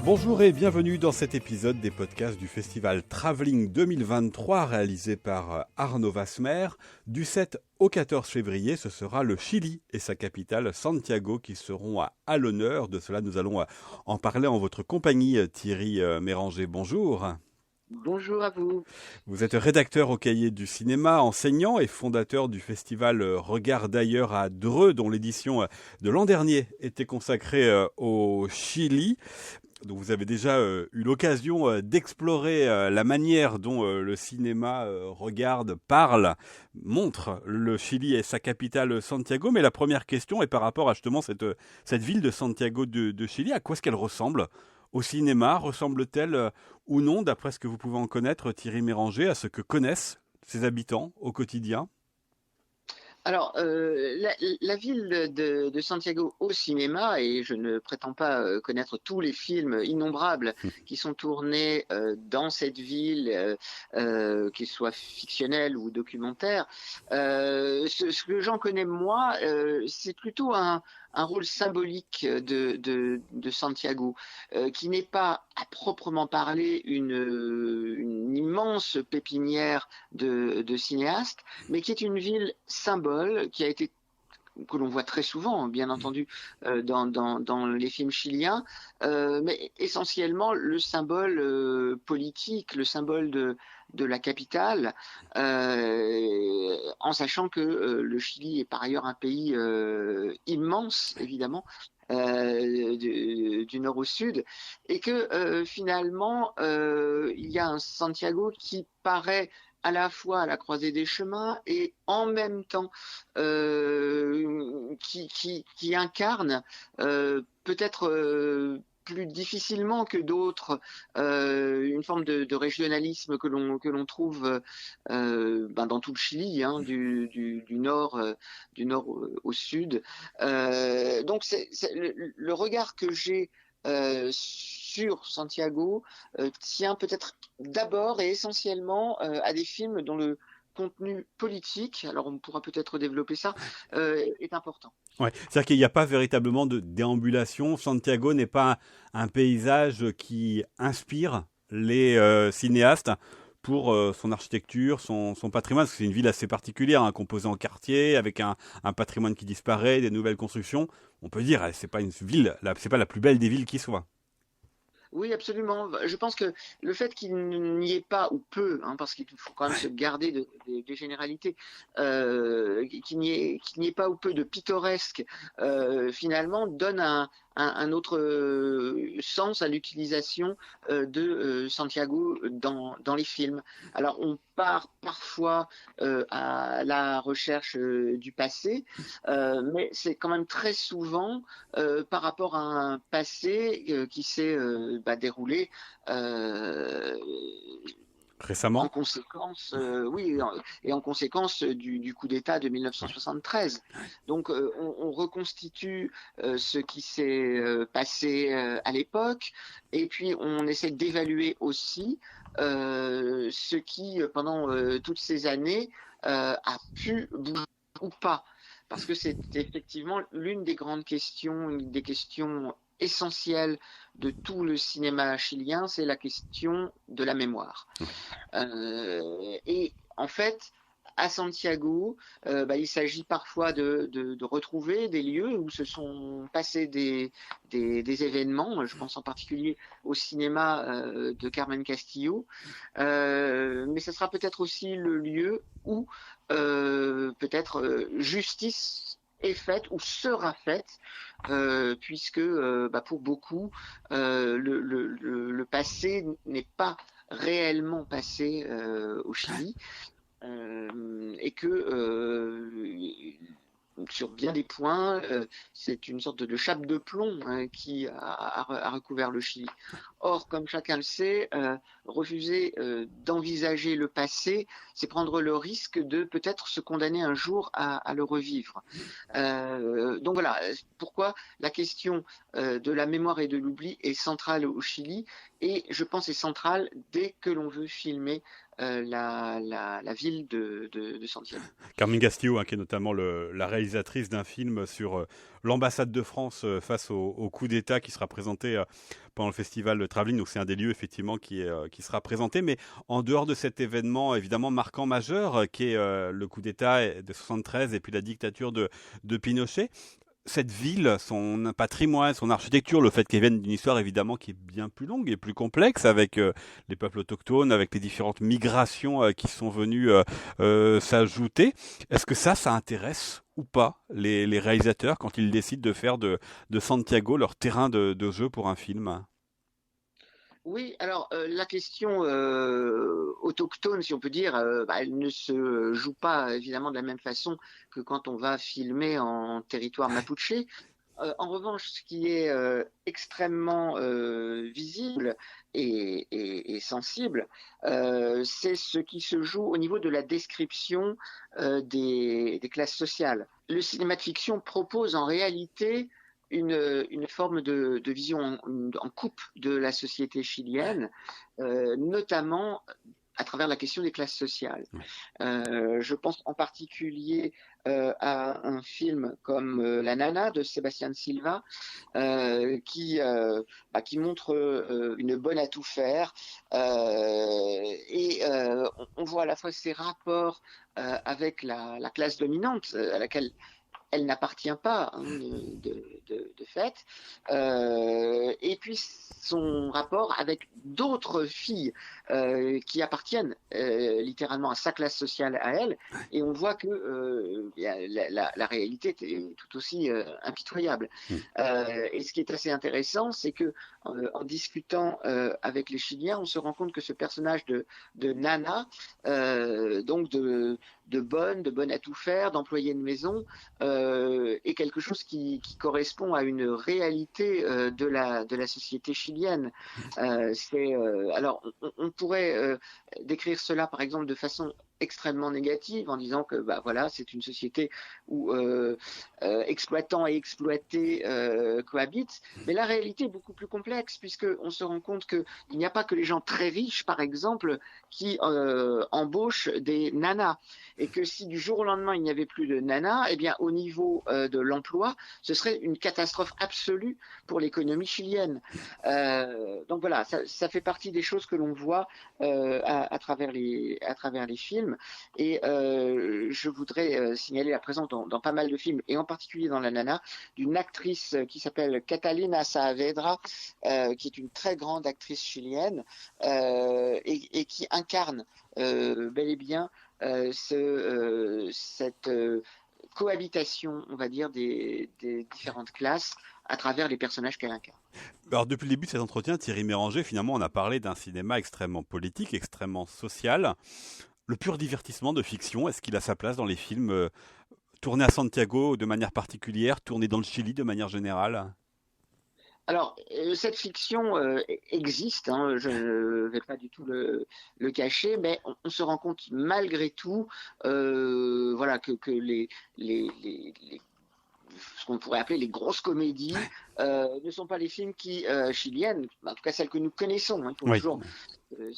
Bonjour et bienvenue dans cet épisode des podcasts du festival Travelling 2023 réalisé par Arnaud Vasmer. Du 7 au 14 février, ce sera le Chili et sa capitale Santiago qui seront à l'honneur. De cela, nous allons en parler en votre compagnie. Thierry Méranger, bonjour. Bonjour à vous. Vous êtes rédacteur au Cahier du cinéma, enseignant et fondateur du festival Regard d'ailleurs à Dreux, dont l'édition de l'an dernier était consacrée au Chili. Donc vous avez déjà eu l'occasion d'explorer la manière dont le cinéma regarde, parle, montre le Chili et sa capitale Santiago. Mais la première question est par rapport à justement cette ville de Santiago de Chili. À quoi est-ce qu'elle ressemble au cinéma? Ressemble-t-elle ou non, d'après ce que vous pouvez en connaître, Thierry Méranger, à ce que connaissent ses habitants au quotidien? Alors, la ville de Santiago au cinéma, et je ne prétends pas connaître tous les films innombrables qui sont tournés dans cette ville, qu'ils soient fictionnels ou documentaires, ce que j'en connais moi, c'est plutôt un rôle symbolique de Santiago, qui n'est pas à proprement parler une immense pépinière de cinéastes, mais qui est une ville symbole qui a été que l'on voit très souvent, bien entendu, dans les films chiliens, mais essentiellement le symbole politique, le symbole de la capitale, en sachant que le Chili est par ailleurs un pays immense, évidemment, du nord au sud, et que finalement, il y a un Santiago qui paraît à la fois à la croisée des chemins et en même temps qui incarne peut-être plus difficilement que d'autres une forme de régionalisme que l'on trouve dans tout le Chili, hein, du nord au sud. Donc c'est le regard que j'ai sur Santiago tient peut-être d'abord et essentiellement à des films dont le contenu politique, alors on pourra peut-être développer ça, est important. Ouais, c'est-à-dire qu'il n'y a pas véritablement de déambulation. Santiago n'est pas un paysage qui inspire les cinéastes pour son architecture, son patrimoine, parce que c'est une ville assez particulière, hein, composée en quartiers, avec un patrimoine qui disparaît, des nouvelles constructions. On peut dire, c'est pas une ville, c'est pas la plus belle des villes qui soit. Oui, absolument. Je pense que le fait qu'il n'y ait pas, ou peu, hein, parce qu'il faut quand même se garder des généralités, qu'il n'y ait pas ou peu de pittoresque, finalement, donne un autre sens à l'utilisation de Santiago dans les films. Alors, on part parfois à la recherche du passé, mais c'est quand même très souvent par rapport à un passé qui s'est déroulé en Récemment. conséquence, oui, et en conséquence du coup d'État de Ouais. 1973. Donc, on reconstitue ce qui s'est passé à l'époque, et puis on essaie d'évaluer aussi ce qui, pendant toutes ces années, a pu bouger ou pas. Parce que c'est effectivement l'une des grandes questions, une des questions essentielles de tout le cinéma chilien, c'est la question de la mémoire. Et en fait, à Santiago, il s'agit parfois de retrouver des lieux où se sont passés des événements. Je pense en particulier au cinéma de Carmen Castillo. Mais ce sera peut-être aussi le lieu où peut-être justice est faite ou sera faite, puisque pour beaucoup, le passé n'est pas réellement passé au Chili, et que sur bien des points, c'est une sorte de chape de plomb qui a recouvert le Chili. Or, comme chacun le sait, refuser d'envisager le passé, c'est prendre le risque de peut-être se condamner un jour à le revivre. Donc voilà, pourquoi la question de la mémoire et de l'oubli est centrale au Chili, et je pense est centrale dès que l'on veut filmer la ville de Santiago. Carmen Castillo, hein, qui est notamment la réalisatrice d'un film sur l'ambassade de France face au coup d'État qui sera présenté pendant le festival de Travelling. Donc c'est un des lieux effectivement qui sera présenté. Mais en dehors de cet événement évidemment marquant majeur, qui est le coup d'État de 73 et puis la dictature de Pinochet, cette ville, son patrimoine, son architecture, le fait qu'elle vienne d'une histoire évidemment qui est bien plus longue et plus complexe avec les peuples autochtones, avec les différentes migrations qui sont venues s'ajouter. Est-ce que ça intéresse ou pas les réalisateurs quand ils décident de faire de Santiago leur terrain de jeu pour un film? Oui, alors la question autochtone, si on peut dire, elle ne se joue pas évidemment de la même façon que quand on va filmer en territoire mapuche. En revanche, ce qui est extrêmement visible et sensible, c'est ce qui se joue au niveau de la description des classes sociales. Le cinéma de fiction propose en réalité une forme de vision en coupe de la société chilienne, notamment à travers la question des classes sociales. Je pense en particulier à un film comme La Nana de Sébastien Silva, qui montre une bonne à tout faire, on voit à la fois ses rapports avec la classe dominante à laquelle elle n'appartient pas, hein, de fait, et puis son rapport avec d'autres filles qui appartiennent littéralement à sa classe sociale à elle, et on voit que la réalité est tout aussi impitoyable. Et ce qui est assez intéressant, c'est que en discutant avec les Chiliens, on se rend compte que ce personnage de Nana, donc de bonne à tout faire, d'employée de maison, est quelque chose qui correspond à une réalité de la société chilienne. Alors, on pourrait décrire cela, par exemple, de façon extrêmement négative en disant que voilà, c'est une société où exploitants et exploités cohabitent, mais la réalité est beaucoup plus complexe puisque on se rend compte qu'il n'y a pas que les gens très riches, par exemple, qui embauchent des nanas, et que si du jour au lendemain il n'y avait plus de nanas, eh bien au niveau de l'emploi, ce serait une catastrophe absolue pour l'économie chilienne. Donc voilà, ça fait partie des choses que l'on voit à travers les films. Et je voudrais signaler la présence dans pas mal de films, et en particulier dans La Nana, d'une actrice qui s'appelle Catalina Saavedra, qui est une très grande actrice chilienne et qui incarne bel et bien cette cohabitation, on va dire, des différentes classes à travers les personnages qu'elle incarne. Alors depuis le début de cet entretien, Thierry Méranger, finalement, on a parlé d'un cinéma extrêmement politique, extrêmement social. Le pur divertissement de fiction, est-ce qu'il a sa place dans les films tournés à Santiago de manière particulière, tournés dans le Chili de manière générale? Alors, cette fiction existe, hein, je ne vais pas du tout le cacher, mais on se rend compte malgré tout, voilà, que ce qu'on pourrait appeler les grosses comédies ne sont pas les films chiliennes, en tout cas celles que nous connaissons. Hein, il faut Oui. toujours, Il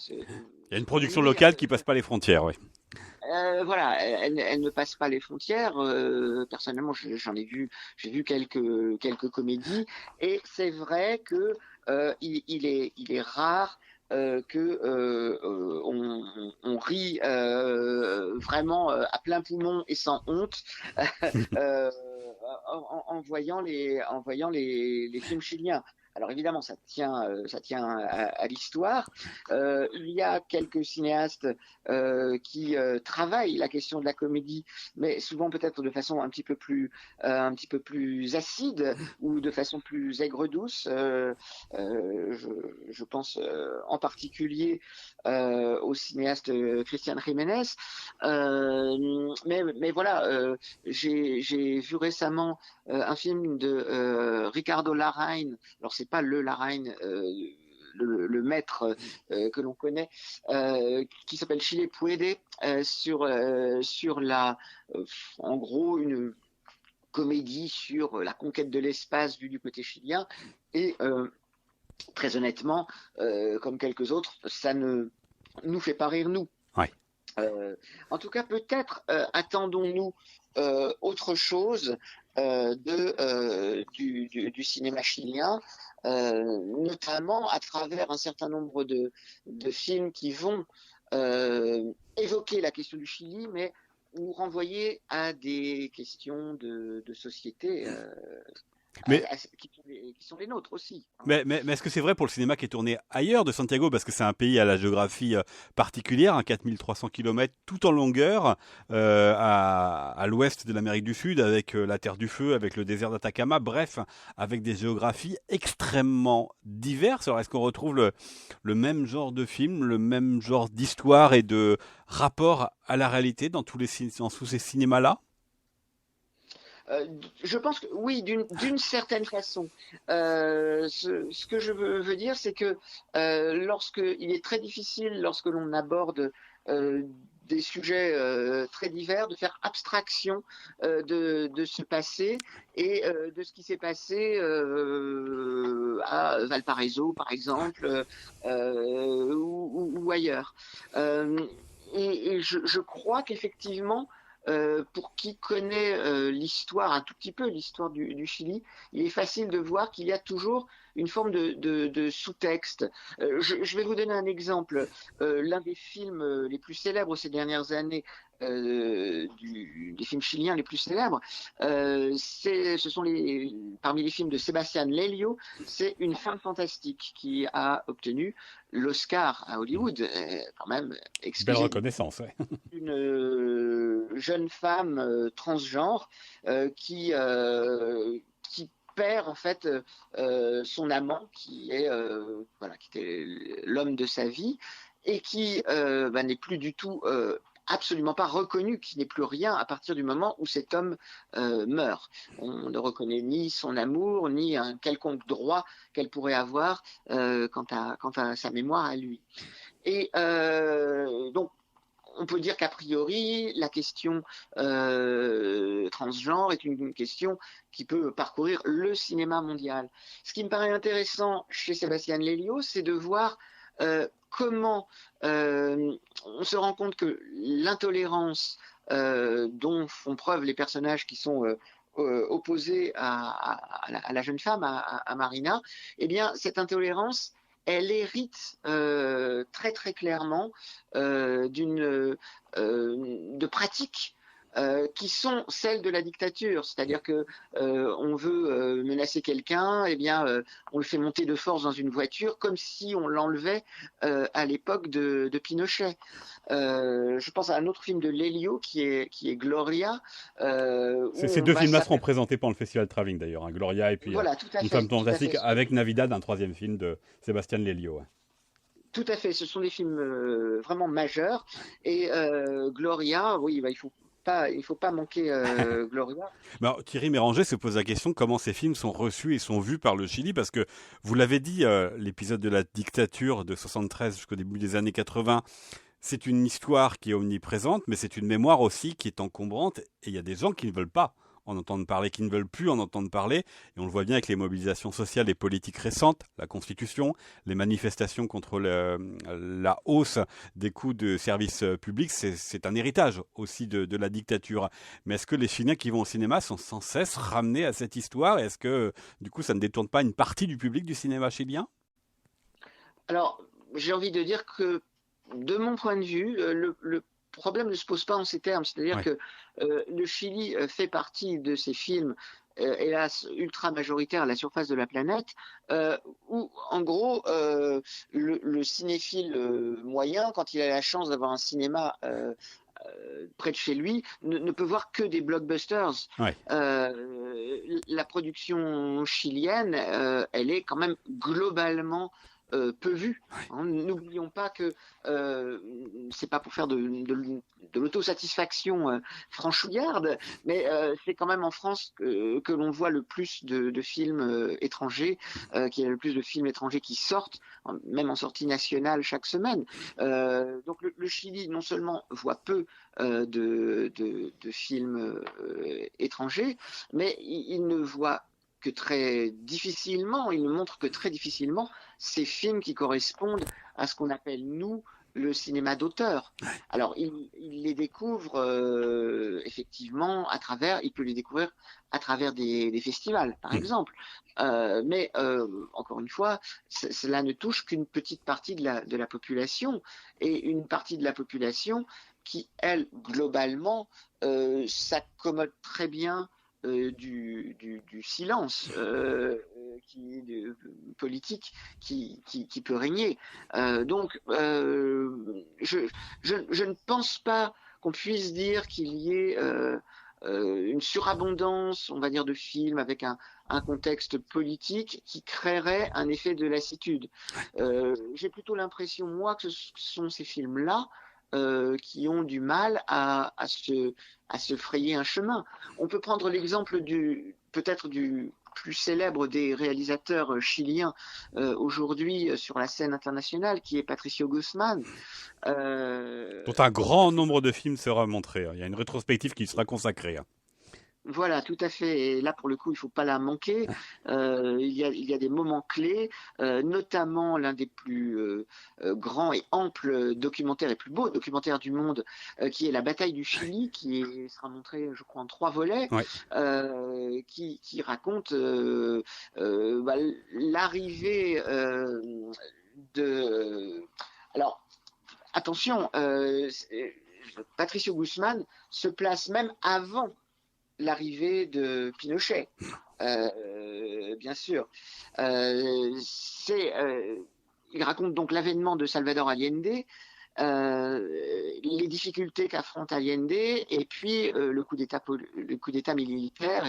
y a une production locale qui passe pas les frontières, oui. Voilà, elle ne passe pas les frontières. Personnellement, j'ai vu quelques comédies, et c'est vrai que il est rare que on rit vraiment à plein poumon et sans honte euh, en voyant les films chiliens. Alors évidemment, ça tient à l'histoire. Il y a quelques cinéastes qui travaillent la question de la comédie, mais souvent peut-être de façon un petit peu plus acide ou de façon plus aigre-douce. Je pense en particulier au cinéaste Christian Jiménez. Mais voilà, j'ai vu récemment un film de Ricardo Larraín. Alors c'est pas le Larraín, le maître que l'on connaît, qui s'appelle Chile Puede, sur en gros une comédie sur la conquête de l'espace vue du côté chilien, et très honnêtement, comme quelques autres, ça ne nous fait pas rire, nous. En tout cas, peut-être attendons-nous autre chose du cinéma chilien, notamment à travers un certain nombre de films qui vont évoquer la question du Chili, mais ou renvoyer à des questions de société Mais qui sont les nôtres aussi, hein. mais est-ce que c'est vrai pour le cinéma qui est tourné ailleurs de Santiago? Parce que c'est un pays à la géographie particulière, hein, 4300 km tout en longueur, à l'ouest de l'Amérique du Sud, avec la Terre du Feu, avec le désert d'Atacama, bref, avec des géographies extrêmement diverses. Alors est-ce qu'on retrouve le même genre de film, le même genre d'histoire et de rapport à la réalité dans dans tous ces cinémas-là? Je pense que oui, d'une certaine façon. Ce que je veux dire, c'est que il est très difficile, lorsque l'on aborde euh, des sujets très divers, de faire abstraction de ce passé et de ce qui s'est passé à Valparaiso, par exemple, ou ailleurs. Euh, et je crois qu'effectivement, pour qui connaît l'histoire, un tout petit peu l'histoire du Chili, il est facile de voir qu'il y a toujours une forme de sous-texte. Je vais vous donner un exemple. L'un des films les plus célèbres ces dernières années, des films chiliens les plus célèbres, ce sont parmi les films de Sébastien Lelio, c'est Une femme fantastique qui a obtenu l'Oscar à Hollywood, quand même, Belle excusez reconnaissance, ouais. une jeune femme transgenre qui perd en fait son amant qui est voilà, qui était l'homme de sa vie et qui n'est plus du tout absolument pas reconnu, qui n'est plus rien à partir du moment où cet homme meurt. On ne reconnaît ni son amour, ni un quelconque droit qu'elle pourrait avoir quant à sa mémoire à lui. Et donc, on peut dire qu'a priori, la question transgenre est une question qui peut parcourir le cinéma mondial. Ce qui me paraît intéressant chez Sébastien Lelio, c'est de voir comment on se rend compte que l'intolérance dont font preuve les personnages qui sont opposés à la jeune femme, à Marina, eh bien, cette intolérance, elle hérite très très clairement de pratiques qui sont celles de la dictature, c'est-à-dire que on veut menacer quelqu'un, eh bien on le fait monter de force dans une voiture comme si on l'enlevait à l'époque de Pinochet. Je pense à un autre film de Lelio qui est Gloria, où Ces on deux va films-là seront s'apercevoir. présentés pendant le Festival Travelling d'ailleurs, hein, Gloria et puis Voilà, tout à Une fait, femme tout à fantastique fait. avec Navidad, un troisième film de Sébastien Lelio. Ouais. Tout à fait, ce sont des films vraiment majeurs. Et Gloria, oui, bah, il faut pas manquer Gloria. Alors, Thierry Méranger se pose la question comment ces films sont reçus et sont vus par le Chili, parce que vous l'avez dit, l'épisode de la dictature de 73 jusqu'au début des années 80, c'est une histoire qui est omniprésente, mais c'est une mémoire aussi qui est encombrante, et il y a des gens qui ne veulent pas en entendre parler, qui ne veulent plus en entendre parler, et on le voit bien avec les mobilisations sociales et politiques récentes, la Constitution, les manifestations contre la hausse des coûts de services publics, c'est un héritage aussi de la dictature. Mais est-ce que les Chiliens qui vont au cinéma sont sans cesse ramenés à cette histoire, et est-ce que du coup ça ne détourne pas une partie du public du cinéma chilien? Alors, j'ai envie de dire que, de mon point de vue, le problème ne se pose pas en ces termes. C'est-à-dire Ouais. que le Chili fait partie de ces films, hélas, ultra majoritaires à la surface de la planète, où, en gros, le cinéphile moyen, quand il a la chance d'avoir un cinéma près de chez lui, ne peut voir que des blockbusters. Ouais. La production chilienne, elle est quand même globalement peu vue. Hein. N'oublions pas que c'est pas pour faire de l'autosatisfaction franchouillarde, mais c'est quand même en France que l'on voit le plus de films étrangers, qu'il y a le plus de films étrangers qui sortent, même en sortie nationale chaque semaine. Donc le Chili non seulement voit peu de films étrangers, mais il ne voit que très difficilement, il ne montre que très difficilement ces films qui correspondent à ce qu'on appelle, nous, le cinéma d'auteur. Alors, il les découvre effectivement il peut les découvrir à travers des festivals, par exemple. Mais encore une fois, cela ne touche qu'une petite partie de la population, et une partie de la population qui, elle, globalement, s'accommode très bien du silence politique qui peut régner. Je ne pense pas qu'on puisse dire qu'il y ait une surabondance, on va dire, de films avec un contexte politique qui créerait un effet de lassitude. J'ai plutôt l'impression, moi, que ce sont ces films-là qui ont du mal à se frayer un chemin. On peut prendre l'exemple peut-être du plus célèbre des réalisateurs chiliens aujourd'hui sur la scène internationale, qui est Patricio Guzmán. Dont un grand nombre de films sera montré. Il y a une rétrospective qui sera consacrée. Voilà, tout à fait. Et là, pour le coup, il ne faut pas la manquer. Il y a des moments clés, notamment l'un des plus grands et amples documentaires et plus beaux documentaires du monde, qui est La bataille du Chili, sera montré, je crois, en 3 volets, qui raconte l'arrivée de... Alors, attention, Patricio Guzmán se place même avant l'arrivée de Pinochet, bien sûr. Il raconte donc l'avènement de Salvador Allende, les difficultés qu'affronte Allende, et puis le coup d'État militaire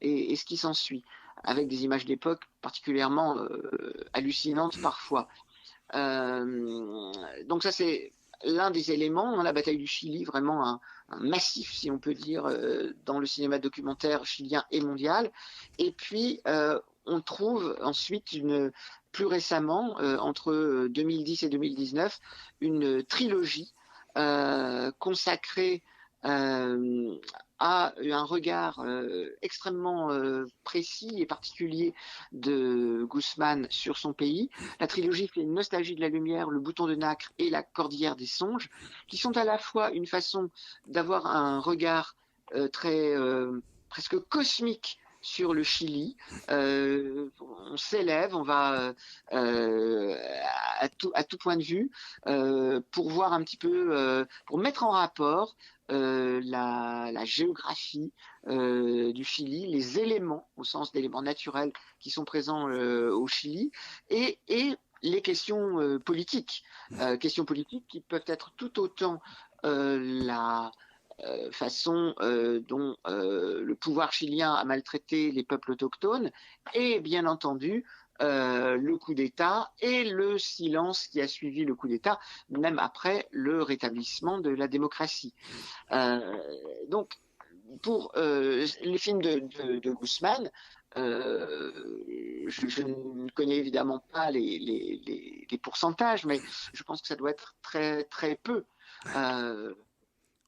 et ce qui s'ensuit, avec des images d'époque particulièrement hallucinantes parfois. Donc ça, c'est l'un des éléments dans la bataille du Chili, vraiment un massif, si on peut dire, dans le cinéma documentaire chilien et mondial. Et puis, on trouve ensuite, plus récemment, entre 2010 et 2019, une trilogie consacrée à un regard extrêmement précis et particulier de Guzmán sur son pays. La trilogie fait une nostalgie de la lumière, Le bouton de nacre et La cordillère des songes, qui sont à la fois une façon d'avoir un regard très presque cosmique sur le Chili. On s'élève, on va à tout point de vue pour voir un petit peu, pour mettre en rapport la géographie du Chili, les éléments, au sens d'éléments naturels qui sont présents au Chili, et les questions politiques qui peuvent être tout autant la façon dont le pouvoir chilien a maltraité les peuples autochtones, et bien entendu le coup d'État et le silence qui a suivi le coup d'État, même après le rétablissement de la démocratie. Donc, pour les films de Guzmán, je ne connais évidemment pas les pourcentages, mais je pense que ça doit être très, très peu.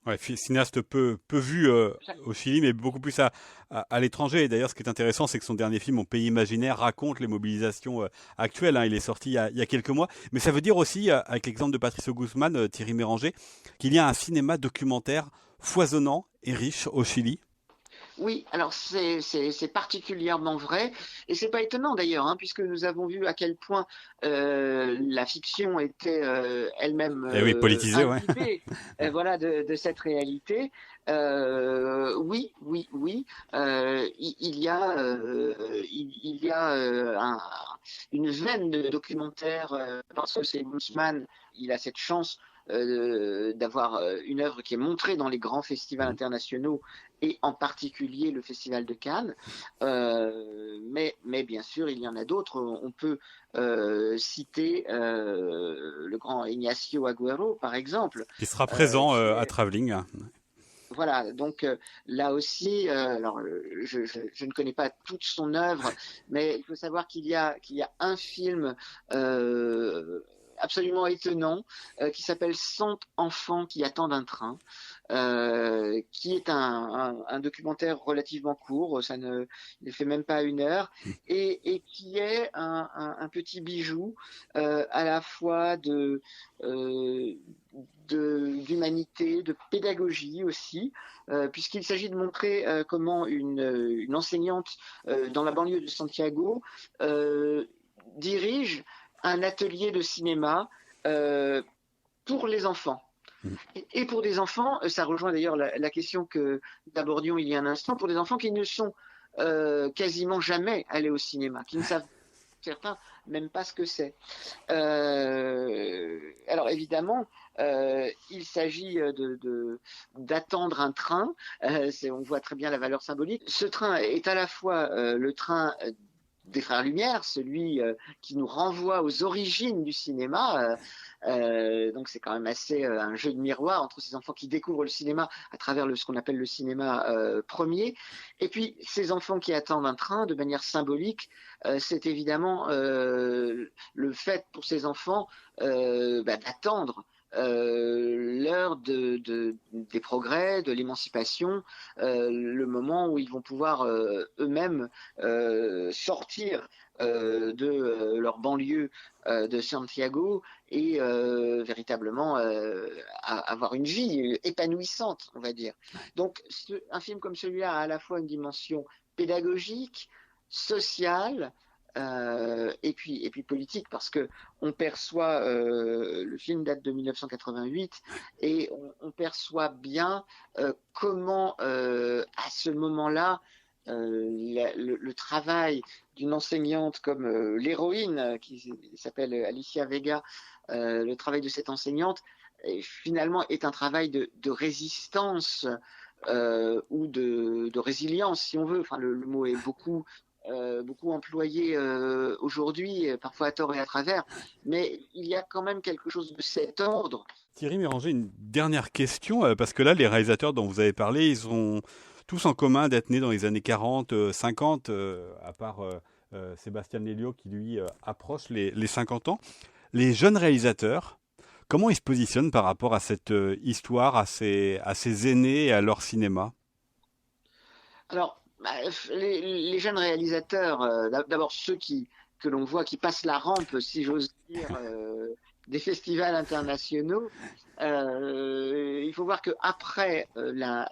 Ouais, cinéaste peu vu au Chili, mais beaucoup plus à l'étranger. Et d'ailleurs, ce qui est intéressant, c'est que son dernier film, Mon pays imaginaire, raconte les mobilisations actuelles. Il est sorti il y a quelques mois. Mais ça veut dire aussi, avec l'exemple de Patricio Guzmán, Thierry Méranger, qu'il y a un cinéma documentaire foisonnant et riche au Chili. Oui, alors c'est particulièrement vrai, et c'est pas étonnant d'ailleurs, hein, puisque nous avons vu à quel point la fiction était elle-même politisée, imbibée, voilà, de cette réalité. Oui, il y a une veine de documentaire parce que c'est Guzmán, il a cette chance d'avoir une œuvre qui est montrée dans les grands festivals internationaux, et en particulier le Festival de Cannes. Mais bien sûr, il y en a d'autres. On peut citer le grand Ignacio Agüero, par exemple. Qui sera présent à Travelling. Voilà, donc là aussi, alors je ne connais pas toute son œuvre, mais il faut savoir qu'il y a un film absolument étonnant qui s'appelle 100 enfants qui attendent un train, qui est un documentaire relativement court, il ne fait même pas 1 heure, et qui est un petit bijou à la fois euh, d'humanité, de pédagogie aussi, puisqu'il s'agit de montrer comment une enseignante dans la banlieue de Santiago dirige un atelier de cinéma pour les enfants. Et pour des enfants, ça rejoint d'ailleurs la question que nous abordions il y a un instant, pour des enfants qui ne sont quasiment jamais allés au cinéma, qui ne savent certains même pas ce que c'est. Alors évidemment, il s'agit d'attendre un train. On voit très bien la valeur symbolique. Ce train est à la fois le train des Frères Lumière, celui qui nous renvoie aux origines du cinéma. Donc c'est quand même assez un jeu de miroir entre ces enfants qui découvrent le cinéma à travers ce qu'on appelle le cinéma premier, et puis ces enfants qui attendent un train de manière symbolique. C'est évidemment le fait pour ces enfants d'attendre l'heure des progrès, de l'émancipation, le moment où ils vont pouvoir eux-mêmes sortir de leur banlieue de Santiago et véritablement avoir une vie épanouissante, on va dire. Donc un film comme celui-là a à la fois une dimension pédagogique, sociale, et puis politique, parce que on perçoit, le film date de 1988, et on perçoit bien comment à ce moment-là le travail d'une enseignante comme l'héroïne qui s'appelle Alicia Vega, le travail de cette enseignante finalement est un travail de résistance ou de résilience, si on veut. Enfin, le mot est beaucoup employé aujourd'hui, parfois à tort et à travers, mais il y a quand même quelque chose de cet ordre. Thierry Méranger, une dernière question, parce que là, les réalisateurs dont vous avez parlé, ils ont tous en commun d'être nés dans les années 40, 50, à part Sébastien Lelio qui, lui, approche les 50 ans. Les jeunes réalisateurs, comment ils se positionnent par rapport à cette histoire, à ces aînés et à leur cinéma? Alors, les jeunes réalisateurs, d'abord ceux que l'on voit qui passent la rampe, si j'ose dire, des festivals internationaux, il faut voir qu'après la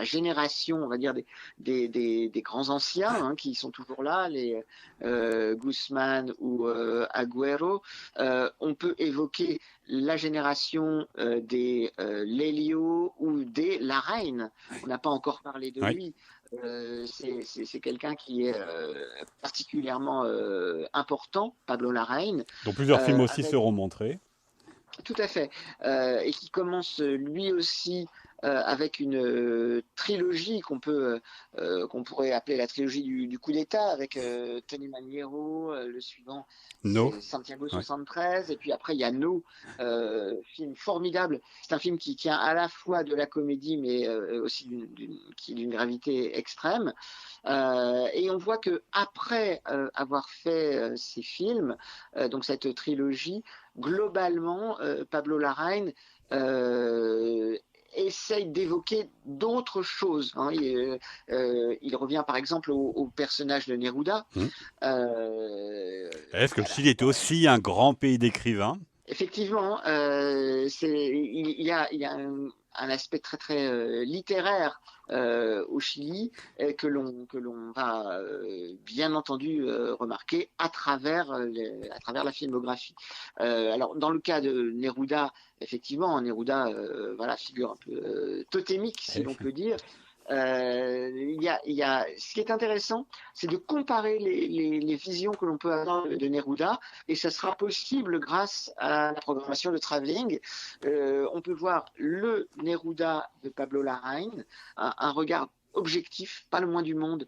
génération, on va dire, des grands anciens, hein, qui sont toujours là, les Guzman ou Agüero, on peut évoquer la génération des Lelio ou des Larraín. On n'a pas encore parlé de Oui. lui. C'est quelqu'un qui est particulièrement important, Pablo Larraín, Dont plusieurs films aussi avec seront montrés. tout à fait, et qui commence lui aussi avec une trilogie qu'on pourrait appeler la trilogie du coup d'État, avec Tony Maniero, le suivant No. c'est Santiago Ouais. 73, et puis après il y a No, film formidable. C'est un film qui tient à la fois de la comédie, mais aussi qui est d'une gravité extrême. Et on voit que après avoir fait ces films, donc cette trilogie, globalement, Pablo Larraín essaye d'évoquer d'autres choses, hein. Il revient par exemple au personnage de Neruda. Est-ce que le Voilà. Chili était aussi un grand pays d'écrivains? Effectivement, il y a un aspect très très littéraire au Chili, que l'on va bien entendu remarquer à travers la filmographie. Alors dans le cas de Neruda, effectivement, Neruda, voilà, figure un peu totémique, si l'on peut dire. Ce qui est intéressant, c'est de comparer les visions que l'on peut avoir de Neruda, et ça sera possible grâce à la programmation de Travelling. On peut voir le Neruda de Pablo Larraín, un regard objectif, pas le moins du monde,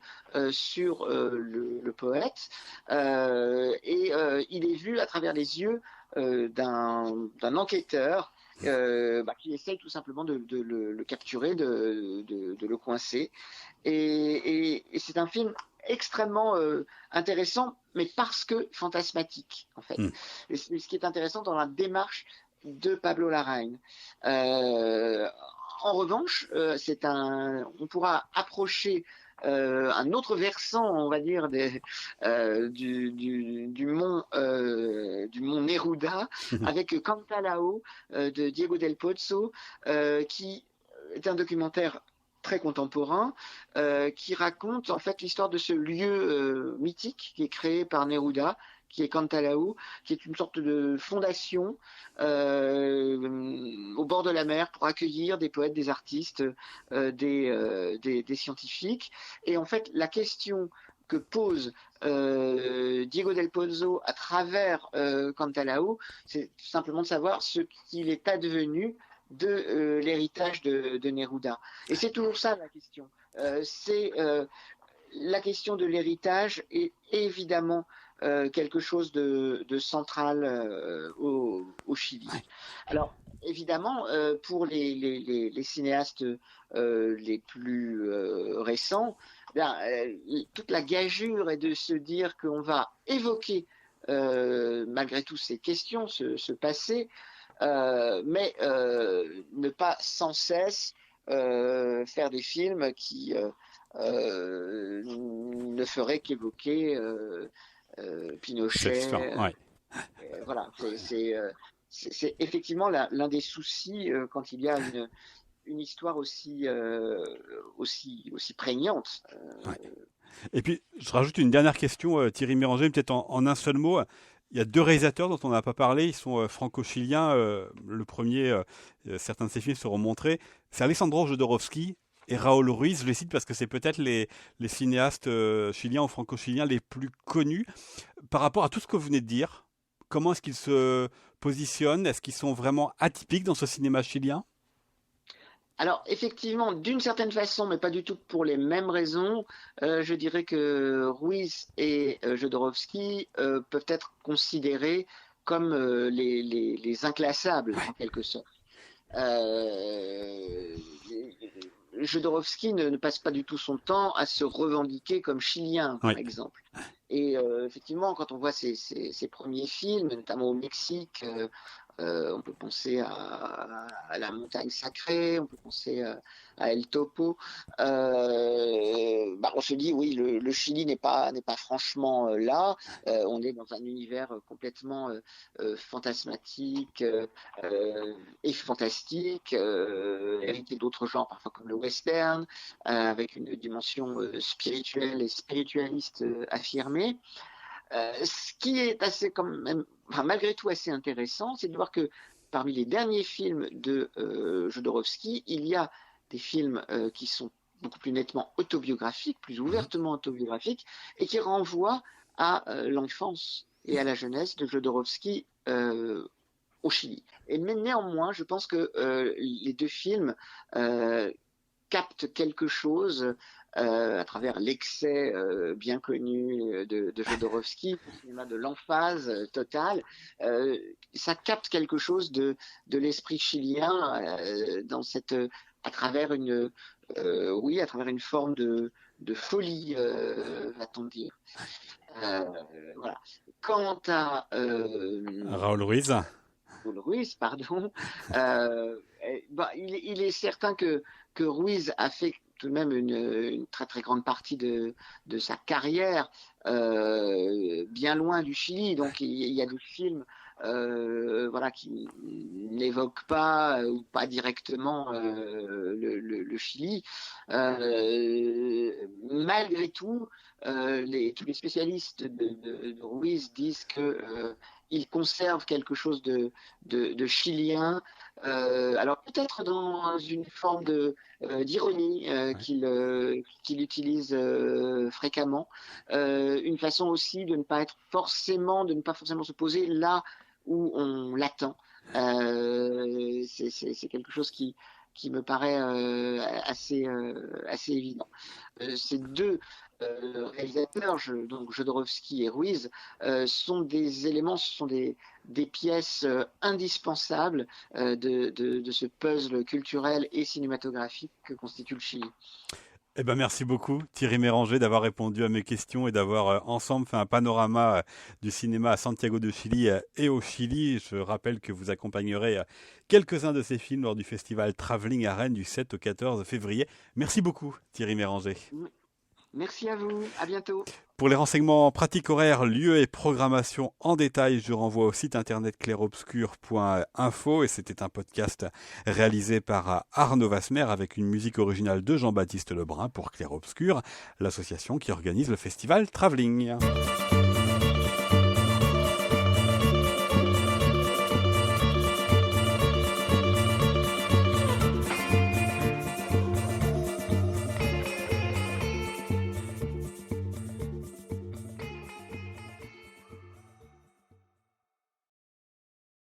sur le poète, il est vu à travers les yeux d'un enquêteur qui essaye tout simplement de le capturer, de le coincer. Et c'est un film extrêmement intéressant, mais parce que fantasmatique, en fait. Et ce qui est intéressant dans la démarche de Pablo Larraín. En revanche, on pourra approcher un autre versant, on va dire, du mont Neruda, avec Cantalao de Diego del Pozo, qui est un documentaire très contemporain qui raconte en fait l'histoire de ce lieu mythique qui est créé par Neruda, qui est Cantalao, qui est une sorte de fondation au bord de la mer pour accueillir des poètes, des artistes, des scientifiques. Et en fait, la question que pose Diego del Pozo à travers Cantalao, c'est simplement de savoir ce qu'il est advenu de l'héritage de Neruda. Et c'est toujours ça la question. La question de l'héritage est évidemment quelque chose de central au Chili. Alors, évidemment, pour les cinéastes les plus récents, toute la gageure est de se dire qu'on va évoquer malgré tout ces questions, ce passé, mais ne pas sans cesse faire des films qui ne feraient qu'évoquer Pinochet. Voilà, c'est effectivement l'un des soucis quand il y a une histoire aussi prégnante. Et puis, je rajoute une dernière question, Thierry Méranger, peut-être en un seul mot. Il y a 2 réalisateurs dont on n'a pas parlé, ils sont franco-chiliens. Le premier, certains de ses films seront montrés. C'est Alejandro Jodorowsky et Raoul Ruiz. Je les cite parce que c'est peut-être les cinéastes chiliens ou franco-chiliens les plus connus. Par rapport à tout ce que vous venez de dire, comment est-ce qu'ils se positionnent? Est-ce qu'ils sont vraiment atypiques dans ce cinéma chilien? Alors, effectivement, d'une certaine façon, mais pas du tout pour les mêmes raisons, je dirais que Ruiz et Jodorowsky peuvent être considérés comme les inclassables, en quelque sorte. Jodorowsky ne passe pas du tout son temps à se revendiquer comme chilien, par exemple. Et effectivement, quand on voit ses premiers films, notamment au Mexique, on peut penser à La Montagne Sacrée, on peut penser à El Topo. On se dit, oui, le Chili n'est pas franchement là. On est dans un univers complètement fantasmatique et fantastique, hérité d'autres genres, parfois comme le western, avec une dimension spirituelle et spiritualiste affirmée. Ce qui est assez quand même, malgré tout assez intéressant, c'est de voir que parmi les derniers films de Jodorowsky, il y a des films qui sont beaucoup plus nettement autobiographiques, plus ouvertement autobiographiques, et qui renvoient à l'enfance et à la jeunesse de Jodorowsky au Chili. Mais néanmoins, je pense que les 2 films captent quelque chose à travers l'excès bien connu de Jodorowsky, le cinéma de l'emphase totale. Ça capte quelque chose de l'esprit chilien à travers une forme de folie, va-t-on dire. Voilà. Quant à Raoul Ruiz. Ruiz, pardon, il est certain que Ruiz a fait tout de même une très très grande partie de sa carrière bien loin du Chili. Donc il y a des films qui n'évoquent pas ou pas directement le Chili. Malgré tout, tous les spécialistes de Ruiz disent que il conserve quelque chose de chilien, alors peut-être dans une forme d'ironie qu'il utilise fréquemment, une façon aussi de ne pas forcément se poser là où on l'attend. C'est quelque chose qui me paraît assez évident. Ces 2 réalisateurs, donc Jodorowsky et Ruiz, sont des éléments, ce sont des pièces indispensables de ce puzzle culturel et cinématographique que constitue le Chili. Eh ben, merci beaucoup, Thierry Méranger, d'avoir répondu à mes questions et d'avoir ensemble fait un panorama du cinéma à Santiago de Chili et au Chili. Je rappelle que vous accompagnerez quelques-uns de ces films lors du festival Travelling à Rennes du 7 au 14 février. Merci beaucoup, Thierry Méranger. Merci à vous, à bientôt. Pour les renseignements pratiques horaires, lieux et programmation en détail, je renvoie au site internet clairobscur.info et c'était un podcast réalisé par Arnaud Vasmer avec une musique originale de Jean-Baptiste Lebrun pour Clair Obscur, l'association qui organise le festival Travelling.